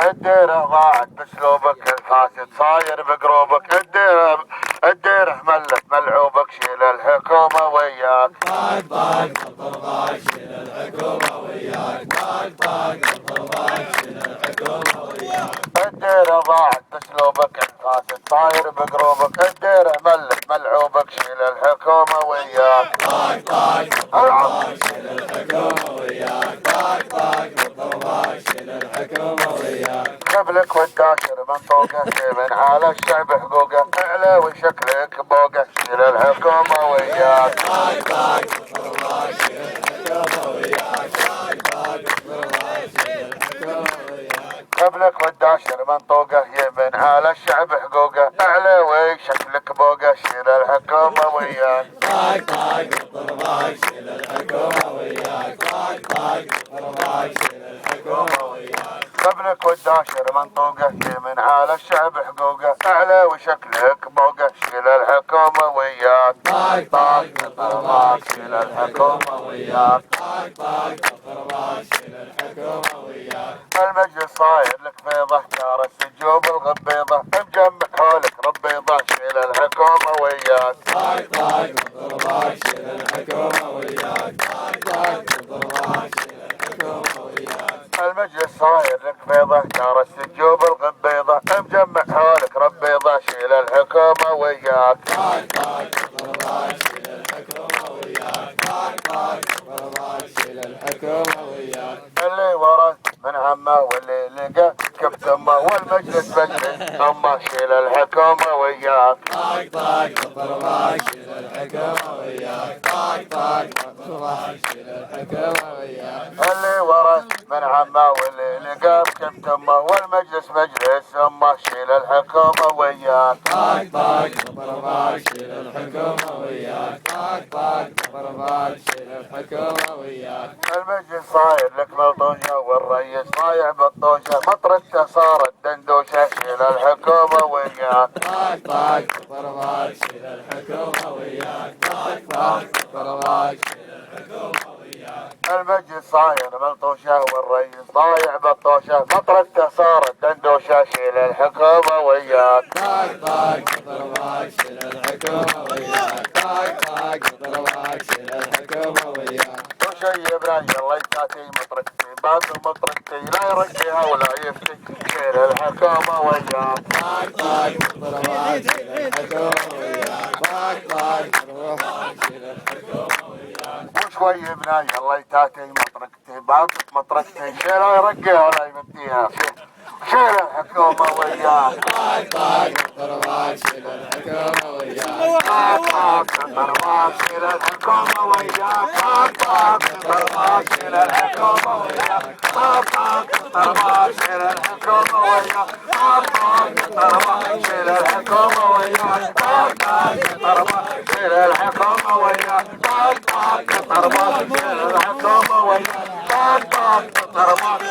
الديره ضاعت باسلوبك الفاسد صاير بقروبك. الديره ملت ملعوبك شيل الحكومه وياك. طاق طاق الضرباك شيل الحكومه وياك. طاق طاق الضرباك شيل الحكومه وياك. الديره ضاعت باسلوبك الفاسد صاير بقروبك. الديره ملت ملعوبك شيل الحكومه وياك. طاق طاق الضرباك شيل الحكومه وياك. طاق طاق الضرباك شيل الحكومه وياك. قبلك والداشر منطوقه من على الشعب حقوقه. اعلى شكلك بوقه شيل الحكومه وياك. طاق طاق الضرباك شيل الحكومه وياك. طاق طاق الضرباك شيل الحكومه وياك. قبلك والداشر منطوقه يمن على الشعب حقوقه. اعلى وشكلك بوقه شيل الحكومه وياك. طاق طاق الضرباك شيل الحكومه وياك. طاق طاق الضرباك شيل الحكومه وياك. قبلك والداشر منطوقه يمن على الشعب حقوقه. اعلى وشكلك بوقه شيل الحكومه وياك. طاق طاق الضرباك شيل الحكومه وياك. طاق طاق الضرباك شيل الحكومه وياك. المجلس صاير لك بيضه جار السجوب الغبيضه. مجمع حولك ربيضه شيل الحكومه وياك. طاق طاق الضرباك شيل الحكومه وياك. طاق طاق الضرباك شيل الحكومه وياك. المجلس صاير لك بيضه جار السجوب الغبيضه. مجمع حولك ربيضه شيل الحكومه وياك. طاق طاق الضرباك شيل الحكومه وياك. طاق طاق الضرباك شيل الحكومه وياك. اللي ورث من عمه واللي لقى كبت امه والمجلس مجلس امه شيل الحكومه وياك. طاق طاق الضرباك شيل الحكومه وياك. طاق طاق الضرباك شيل الحكومه وياك. اللي ورث من عمه واللي لقى كبت امه والمجلس مجلس امه شيل الحكومه وياك. طاق طاق الضرباك شيل الحكومه وياك. طاق طاق الضرباك شيل الحكومه وياك. المجلس صاير لك ملطوشه والرئيس ضايع بالطوشه. مطرقته صارت دندوشه شيل الحكومه وياك. طاق طاق الضرباك شيل الحكومه وياك. طاق طاق الضرباك شيل الحكومه وياك. المجلس صاير ملطوشه والرئيس ضايع بالطوشه. مطرقته صارت دندوشه شيل الحكومه وياك. طاق طاق الضرباك شيل الحكومه وياك. طاق طاق الضرباك شيل الحكومه وياك. وشيبنا يلا يتاتي مطرقتي بعد مطرقتي لا يرقيها ولا يفتي شيل الحكومه وياك. طاق طاق الضرباك شيل الحكومه وياك. طاق طاق الضرباك شيل الحكومه وياك. وشوي بنا يلا يتاتي مطرقتي بعد مطرقتي شيل لا يرقيها ولا يفتيها شيل الحكومه وياك. طاق طاق الضرباك شيل الحكومه وياك. طاق طاق الضربات شيل الحكومه وياك. طاق طاق الضربات شيل الحكومه وياك. طاق طاق الضربات شيل الحكومه وياك. طاق طاق الضربات شيل الحكومه وياك. طاق طاق الضربات شيل الحكومه وياك. طاق طاق الضربات شيل الحكومه وياك. طاق طاق الضربات.